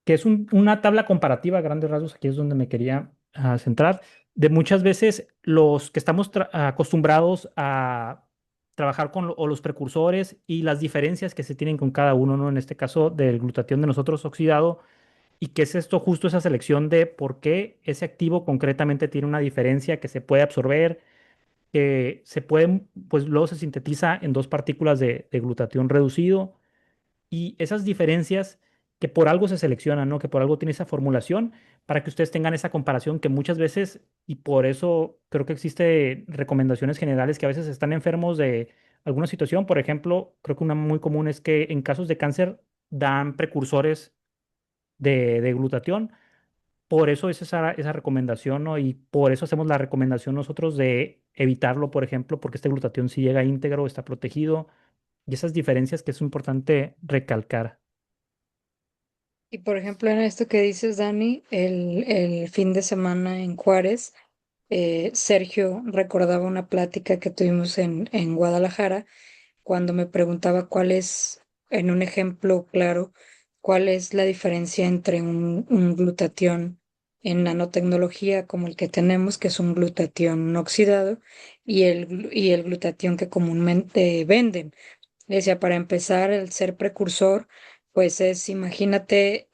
Speaker 1: que es una tabla comparativa a grandes rasgos, aquí es donde me quería centrar, de muchas veces los que estamos acostumbrados a trabajar con o los precursores y las diferencias que se tienen con cada uno, ¿no? En este caso del glutatión de nosotros oxidado. ¿Y qué es esto? Justo esa selección de por qué ese activo concretamente tiene una diferencia que se puede absorber, que se puede, pues luego se sintetiza en dos partículas de glutatión reducido y esas diferencias que por algo se seleccionan, ¿no? Que por algo tiene esa formulación para que ustedes tengan esa comparación que muchas veces, y por eso creo que existe recomendaciones generales que a veces están enfermos de alguna situación. Por ejemplo, creo que una muy común es que en casos de cáncer dan precursores de glutatión. Por eso es esa recomendación, ¿no? Y por eso hacemos la recomendación nosotros de evitarlo, por ejemplo, porque este glutatión si llega íntegro, está protegido, y esas diferencias que es importante recalcar.
Speaker 2: Y por ejemplo, en esto que dices, Dani, el fin de semana en Juárez, Sergio recordaba una plática que tuvimos en Guadalajara cuando me preguntaba cuál es, en un ejemplo claro, cuál es la diferencia entre un glutatión en nanotecnología como el que tenemos, que es un glutatión no oxidado, y el glutatión que comúnmente venden. Decía, para empezar, el ser precursor, pues es, imagínate,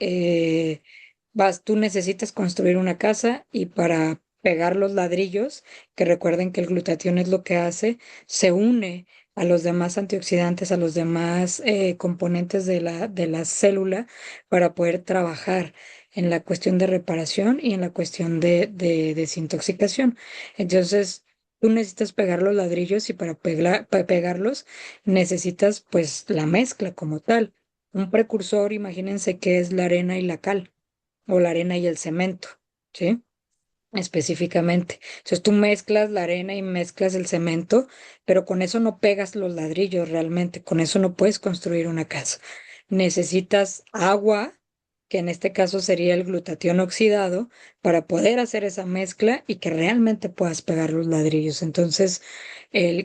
Speaker 2: tú necesitas construir una casa y para pegar los ladrillos, que recuerden que el glutatión es lo que hace, se une a los demás antioxidantes, a los demás componentes de la célula para poder trabajar en la cuestión de reparación y en la cuestión de desintoxicación. Entonces, tú necesitas pegar los ladrillos y para pegarlos necesitas pues la mezcla como tal. Un precursor, imagínense que es la arena y la cal, o la arena y el cemento, ¿sí? Específicamente. Entonces tú mezclas la arena y mezclas el cemento, pero con eso no pegas los ladrillos realmente, con eso no puedes construir una casa. Necesitas agua, que en este caso sería el glutatión oxidado, para poder hacer esa mezcla y que realmente puedas pegar los ladrillos. Entonces,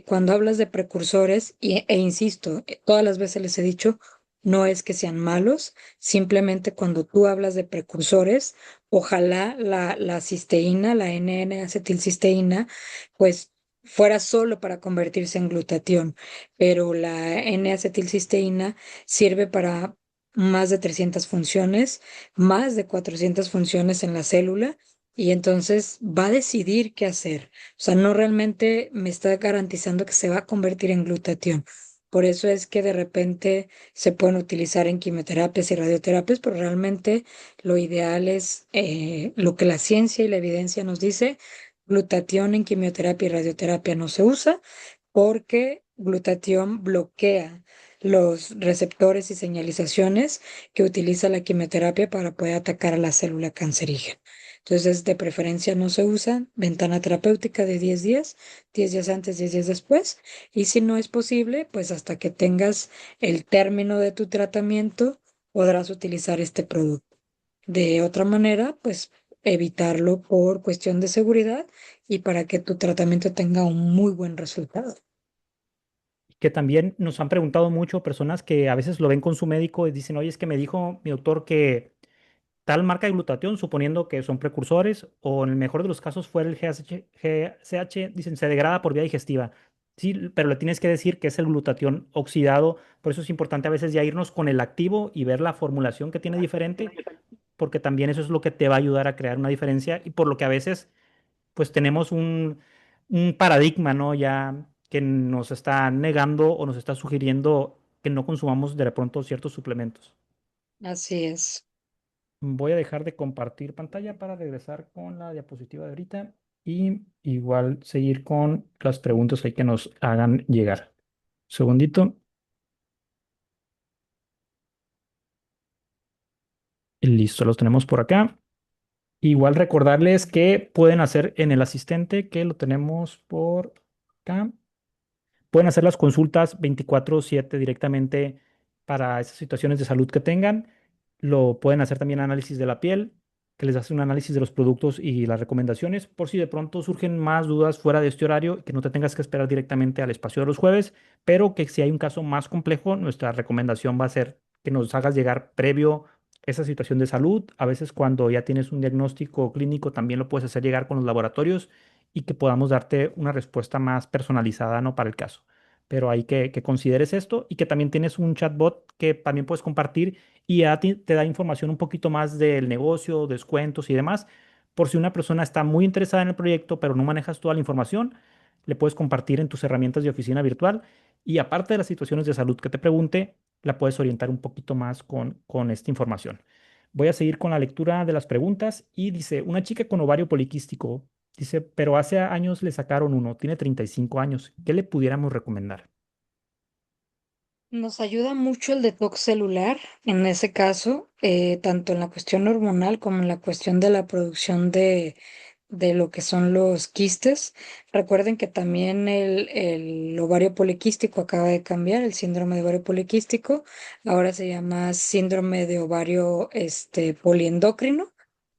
Speaker 2: cuando hablas de precursores, e insisto, todas las veces les he dicho, no es que sean malos, simplemente cuando tú hablas de precursores, ojalá la cisteína, la N-acetilcisteína, pues fuera solo para convertirse en glutatión, pero la N-acetilcisteína sirve para más de 300 funciones, más de 400 funciones en la célula, y entonces va a decidir qué hacer. O sea, no realmente me está garantizando que se va a convertir en glutatión. Por eso es que de repente se pueden utilizar en quimioterapias y radioterapias, pero realmente lo ideal es lo que la ciencia y la evidencia nos dice. Glutatión en quimioterapia y radioterapia no se usa porque glutatión bloquea los receptores y señalizaciones que utiliza la quimioterapia para poder atacar a la célula cancerígena. Entonces, de preferencia no se usa, ventana terapéutica de 10 días, 10 días antes, 10 días después, y si no es posible, pues hasta que tengas el término de tu tratamiento, podrás utilizar este producto. De otra manera, pues evitarlo por cuestión de seguridad y para que tu tratamiento tenga un muy buen resultado.
Speaker 1: Que también nos han preguntado mucho personas que a veces lo ven con su médico y dicen, oye, es que me dijo mi doctor que tal marca de glutatión, suponiendo que son precursores, o en el mejor de los casos fuera el GCH, dicen, se degrada por vía digestiva. Sí, pero le tienes que decir que es el glutatión oxidado, por eso es importante a veces ya irnos con el activo y ver la formulación que tiene diferente, porque también eso es lo que te va a ayudar a crear una diferencia y por lo que a veces pues tenemos un paradigma, ¿no? Ya que nos está negando o nos está sugiriendo que no consumamos de pronto ciertos suplementos.
Speaker 2: Así es.
Speaker 1: Voy a dejar de compartir pantalla para regresar con la diapositiva de ahorita y igual seguir con las preguntas ahí que nos hagan llegar. Segundito. Y listo, los tenemos por acá. Igual recordarles que pueden hacer en el asistente, que lo tenemos por acá. Pueden hacer las consultas 24/7 directamente para esas situaciones de salud que tengan. Lo pueden hacer también análisis de la piel, que les hace un análisis de los productos y las recomendaciones, por si de pronto surgen más dudas fuera de este horario, que no te tengas que esperar directamente al espacio de los jueves, pero que si hay un caso más complejo, nuestra recomendación va a ser que nos hagas llegar previo esa situación de salud. A veces cuando ya tienes un diagnóstico clínico, también lo puedes hacer llegar con los laboratorios y que podamos darte una respuesta más personalizada, ¿no? Para el caso. Pero hay que consideres esto y que también tienes un chatbot que también puedes compartir y ya te da información un poquito más del negocio, descuentos y demás. Por si una persona está muy interesada en el proyecto, pero no manejas toda la información, le puedes compartir en tus herramientas de oficina virtual y aparte de las situaciones de salud que te pregunte, la puedes orientar un poquito más con esta información. Voy a seguir con la lectura de las preguntas y dice, una chica con ovario poliquístico. Dice, pero hace años le sacaron uno, tiene 35 años. ¿Qué le pudiéramos recomendar?
Speaker 2: Nos ayuda mucho el detox celular, en ese caso, tanto en la cuestión hormonal como en la cuestión de la producción de lo que son los quistes. Recuerden que también el ovario poliquístico acaba de cambiar, el síndrome de ovario poliquístico, ahora se llama síndrome de ovario poliendocrino.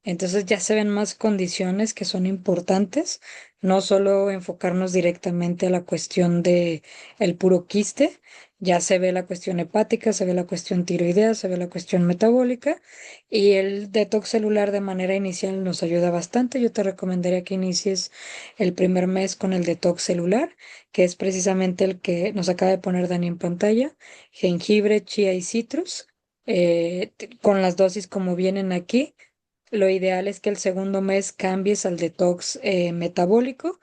Speaker 2: Entonces ya se ven más condiciones que son importantes, no solo enfocarnos directamente a la cuestión de el puro quiste, ya se ve la cuestión hepática, se ve la cuestión tiroidea, se ve la cuestión metabólica y el detox celular de manera inicial nos ayuda bastante. Yo te recomendaría que inicies el primer mes con el detox celular, que es precisamente el que nos acaba de poner Dani en pantalla, jengibre, chía y citrus, con las dosis como vienen aquí. Lo ideal es que el segundo mes cambies al detox metabólico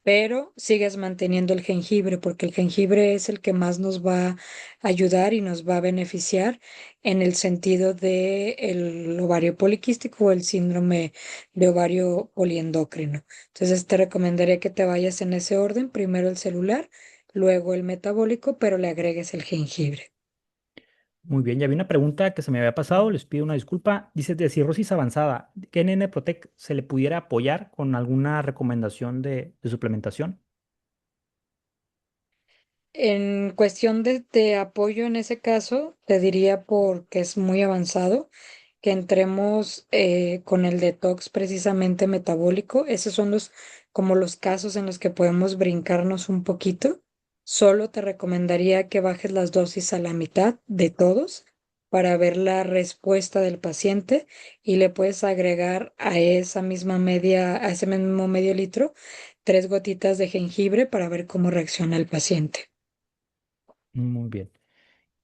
Speaker 2: pero sigues manteniendo el jengibre, porque el jengibre es el que más nos va a ayudar y nos va a beneficiar en el sentido de el ovario poliquístico o el síndrome de ovario poliendocrino. Entonces te recomendaría que te vayas en ese orden, primero el celular, luego el metabólico, pero le agregues el jengibre.
Speaker 1: Muy bien, ya había una pregunta que se me había pasado, les pido una disculpa. Dice de cirrosis avanzada, ¿qué NN Protect se le pudiera apoyar con alguna recomendación de suplementación?
Speaker 2: En cuestión de apoyo en ese caso, te diría porque es muy avanzado, que entremos con el detox precisamente metabólico. Esos son los como los casos en los que podemos brincarnos un poquito. Solo te recomendaría que bajes las dosis a la mitad de todos para ver la respuesta del paciente y le puedes agregar a esa misma media, a ese mismo medio litro, 3 gotitas de jengibre para ver cómo reacciona el paciente.
Speaker 1: Muy bien.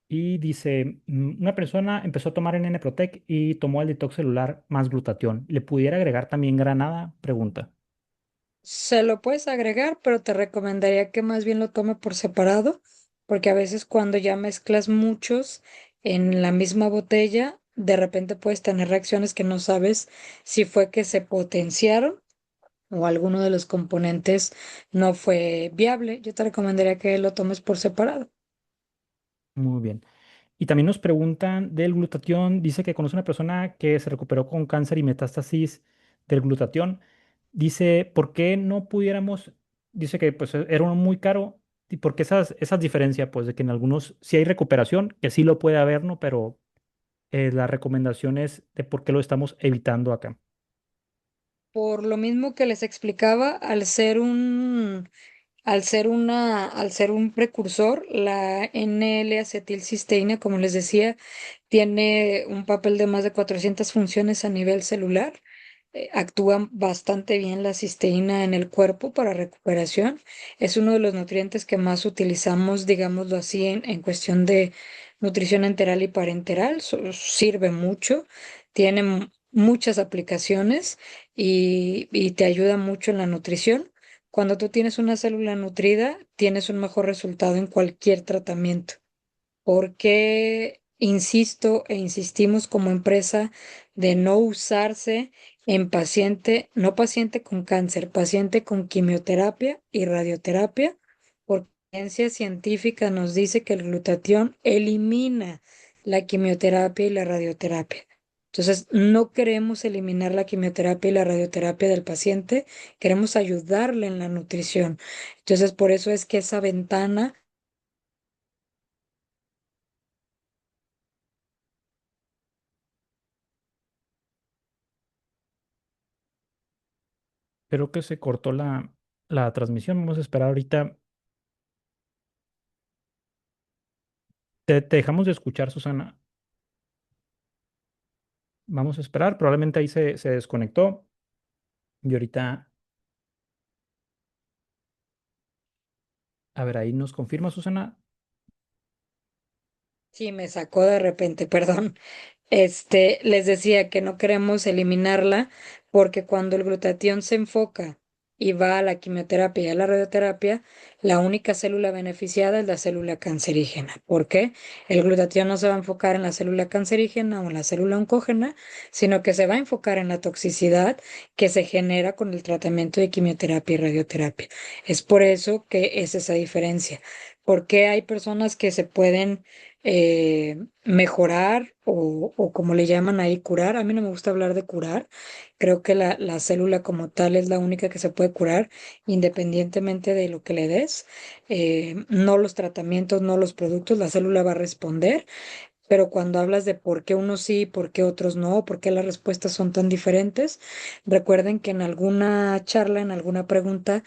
Speaker 1: Y dice, una persona empezó a tomar NN Protect y tomó el detox celular más glutatión. ¿Le pudiera agregar también granada? Pregunta.
Speaker 2: Se lo puedes agregar, pero te recomendaría que más bien lo tome por separado, porque a veces cuando ya mezclas muchos en la misma botella, de repente puedes tener reacciones que no sabes si fue que se potenciaron o alguno de los componentes no fue viable. Yo te recomendaría que lo tomes por separado.
Speaker 1: Muy bien. Y también nos preguntan del glutatión. Dice que conoce una persona que se recuperó con cáncer y metástasis del glutatión. Dice, ¿por qué no pudiéramos? Dice que pues era uno muy caro. ¿Y por qué esas diferencias? Pues de que en algunos sí hay recuperación, que sí lo puede haber, ¿no? Pero la recomendación es de por qué lo estamos evitando acá.
Speaker 2: Por lo mismo que les explicaba, al ser un precursor, la N-L-acetilcisteína, como les decía, tiene un papel de más de 400 funciones a nivel celular. Actúa bastante bien la cisteína en el cuerpo para recuperación. Es uno de los nutrientes que más utilizamos, digámoslo así, en cuestión de nutrición enteral y parenteral. Sirve mucho, tiene muchas aplicaciones y te ayuda mucho en la nutrición. Cuando tú tienes una célula nutrida, tienes un mejor resultado en cualquier tratamiento. ¿Por qué insisto e insistimos como empresa de no usarse en paciente, no paciente con cáncer, paciente con quimioterapia y radioterapia? Porque la evidencia científica nos dice que el glutatión elimina la quimioterapia y la radioterapia. Entonces, no queremos eliminar la quimioterapia y la radioterapia del paciente, queremos ayudarle en la nutrición. Entonces, por eso es que esa ventana.
Speaker 1: Creo que se cortó la transmisión. Vamos a esperar ahorita. Te dejamos de escuchar, Susana. Vamos a esperar. Probablemente ahí se desconectó. Y ahorita, a ver, ahí nos confirma, Susana.
Speaker 2: Sí, me sacó de repente, perdón. Les decía que no queremos eliminarla porque cuando el glutatión se enfoca y va a la quimioterapia y a la radioterapia, la única célula beneficiada es la célula cancerígena. ¿Por qué? El glutatión no se va a enfocar en la célula cancerígena o en la célula oncógena, sino que se va a enfocar en la toxicidad que se genera con el tratamiento de quimioterapia y radioterapia. Es por eso que es esa diferencia. Porque hay personas que se pueden mejorar o como le llaman ahí, curar. A mí no me gusta hablar de curar. Creo que la célula como tal es la única que se puede curar independientemente de lo que le des. No los tratamientos, no los productos, la célula va a responder. Pero cuando hablas de por qué unos sí, por qué otros no, por qué las respuestas son tan diferentes, recuerden que en alguna charla, en alguna pregunta,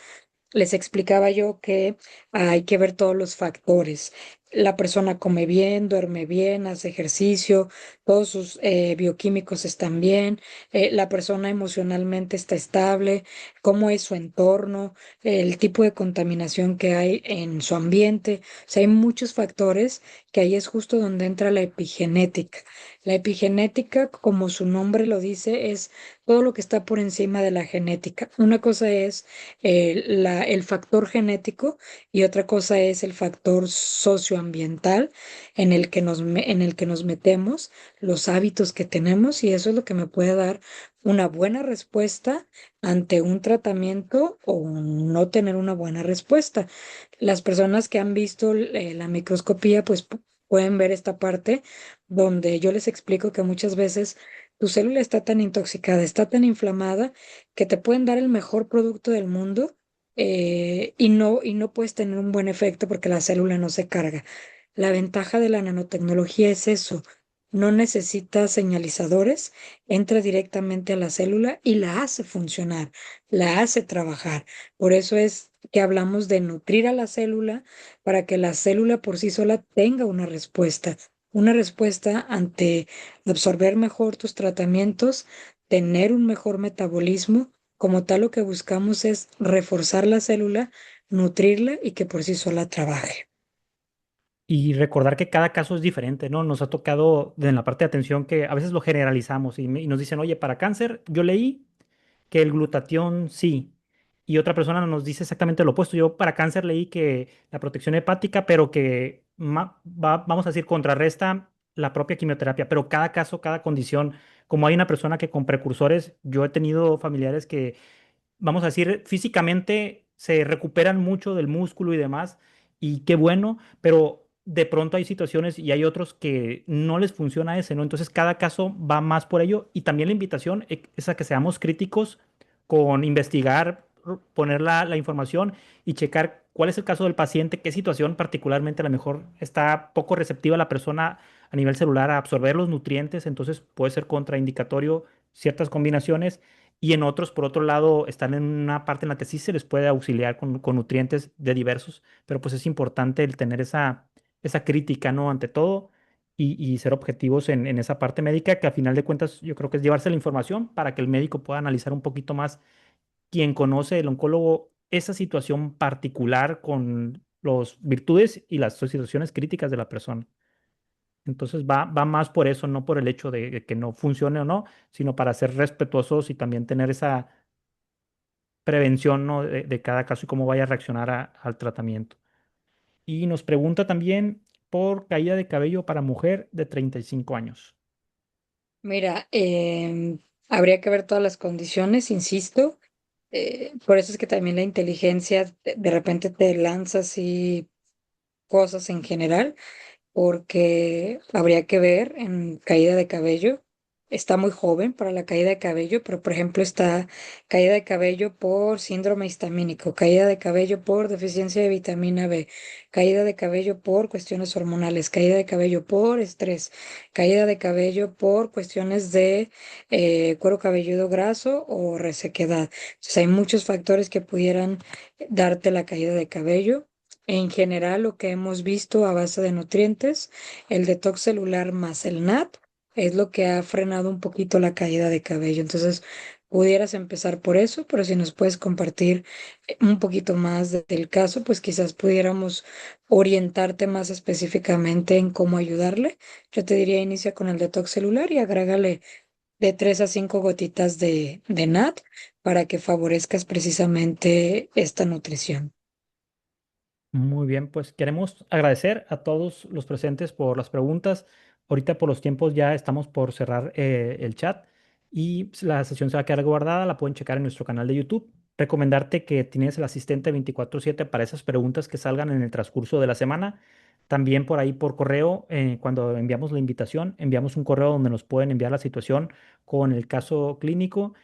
Speaker 2: les explicaba yo que hay que ver todos los factores, la persona come bien, duerme bien, hace ejercicio, todos sus bioquímicos están bien, la persona emocionalmente está estable, cómo es su entorno, el tipo de contaminación que hay en su ambiente. O sea, hay muchos factores que ahí es justo donde entra la epigenética. La epigenética, como su nombre lo dice, es todo lo que está por encima de la genética. Una cosa es el factor genético y otra cosa es el factor socioambiental en el que nos metemos, los hábitos que tenemos, y eso es lo que me puede dar una buena respuesta ante un tratamiento o no tener una buena respuesta. Las personas que han visto la microscopía, pues pueden ver esta parte donde yo les explico que muchas veces tu célula está tan intoxicada, está tan inflamada, que te pueden dar el mejor producto del mundo, y no puedes tener un buen efecto porque la célula no se carga. La ventaja de la nanotecnología es eso. No necesita señalizadores, entra directamente a la célula y la hace funcionar, la hace trabajar. Por eso es que hablamos de nutrir a la célula para que la célula por sí sola tenga una respuesta ante absorber mejor tus tratamientos, tener un mejor metabolismo. Como tal, lo que buscamos es reforzar la célula, nutrirla y que por sí sola trabaje.
Speaker 1: Y recordar que cada caso es diferente, ¿no? Nos ha tocado en la parte de atención que a veces lo generalizamos y nos dicen, oye, para cáncer, yo leí que el glutatión sí. Y otra persona nos dice exactamente lo opuesto. Yo para cáncer leí que la protección hepática, pero que vamos a decir, contrarresta la propia quimioterapia. Pero cada caso, cada condición, como hay una persona que con precursores, yo he tenido familiares que, vamos a decir, físicamente se recuperan mucho del músculo y demás, y qué bueno, pero de pronto hay situaciones y hay otros que no les funciona ese, ¿no? Entonces cada caso va más por ello y también la invitación es a que seamos críticos con investigar, poner la información y checar cuál es el caso del paciente, qué situación particularmente a lo mejor está poco receptiva la persona a nivel celular a absorber los nutrientes, entonces puede ser contraindicatorio ciertas combinaciones y en otros, por otro lado, están en una parte en la que sí se les puede auxiliar con nutrientes de diversos, pero pues es importante el tener esa crítica, ¿no? Ante todo y ser objetivos en esa parte médica, que a final de cuentas yo creo que es llevarse la información para que el médico pueda analizar un poquito más, quien conoce el oncólogo, esa situación particular con las virtudes y las situaciones críticas de la persona. Entonces va más por eso, no por el hecho de que no funcione o no, sino para ser respetuosos y también tener esa prevención, ¿no? de cada caso y cómo vaya a reaccionar al tratamiento. Y nos pregunta también por caída de cabello para mujer de 35 años.
Speaker 2: Mira, habría que ver todas las condiciones, insisto. Por eso es que también la inteligencia de repente te lanza así cosas en general, porque habría que ver en caída de cabello. Está muy joven para la caída de cabello, pero por ejemplo está caída de cabello por síndrome histamínico, caída de cabello por deficiencia de vitamina B, caída de cabello por cuestiones hormonales, caída de cabello por estrés, caída de cabello por cuestiones de cuero cabelludo graso o resequedad. Entonces hay muchos factores que pudieran darte la caída de cabello. En general, lo que hemos visto a base de nutrientes, el detox celular más el NAT, es lo que ha frenado un poquito la caída de cabello. Entonces, pudieras empezar por eso, pero si nos puedes compartir un poquito más del caso, pues quizás pudiéramos orientarte más específicamente en cómo ayudarle. Yo te diría, inicia con el detox celular y agrégale de 3 a 5 gotitas de NAT para que favorezcas precisamente esta nutrición.
Speaker 1: Muy bien, pues queremos agradecer a todos los presentes por las preguntas. Ahorita por los tiempos ya estamos por cerrar el chat y pues, la sesión se va a quedar guardada, la pueden checar en nuestro canal de YouTube. Recomendarte que tienes el asistente 24/7 para esas preguntas que salgan en el transcurso de la semana. También por ahí por correo, cuando enviamos la invitación, enviamos un correo donde nos pueden enviar la situación con el caso clínico.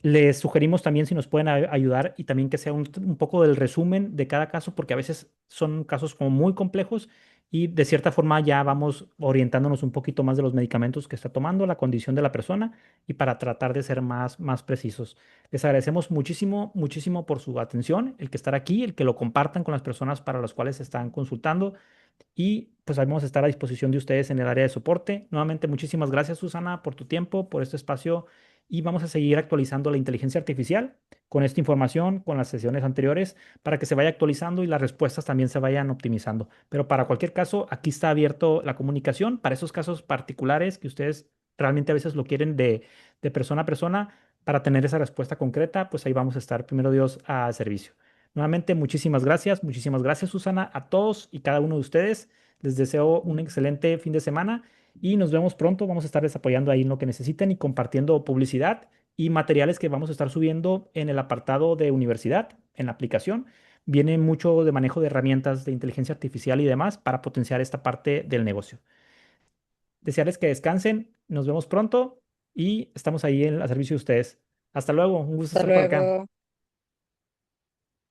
Speaker 1: Les sugerimos también si nos pueden ayudar y también que sea un poco del resumen de cada caso, porque a veces son casos como muy complejos y de cierta forma ya vamos orientándonos un poquito más de los medicamentos que está tomando, la condición de la persona y para tratar de ser más precisos. Les agradecemos muchísimo, muchísimo por su atención, el que estar aquí, el que lo compartan con las personas para las cuales están consultando y pues vamos a estar a disposición de ustedes en el área de soporte. Nuevamente, muchísimas gracias, Susana, por tu tiempo, por este espacio y vamos a seguir actualizando la inteligencia artificial con esta información, con las sesiones anteriores, para que se vaya actualizando y las respuestas también se vayan optimizando. Pero para cualquier caso, aquí está abierto la comunicación para esos casos particulares que ustedes realmente a veces lo quieren de persona a persona para tener esa respuesta concreta, pues ahí vamos a estar, primero Dios, a servicio. Nuevamente, muchísimas gracias, Susana, a todos y cada uno de ustedes. Les deseo un excelente fin de semana y nos vemos pronto. Vamos a estarles apoyando ahí en lo que necesiten y compartiendo publicidad y materiales que vamos a estar subiendo en el apartado de universidad, en la aplicación. Viene mucho de manejo de herramientas de inteligencia artificial y demás para potenciar esta parte del negocio. Desearles que descansen, nos vemos pronto y estamos ahí en el servicio de ustedes. Hasta luego, un gusto
Speaker 2: Hasta
Speaker 1: estar por acá.
Speaker 2: luego.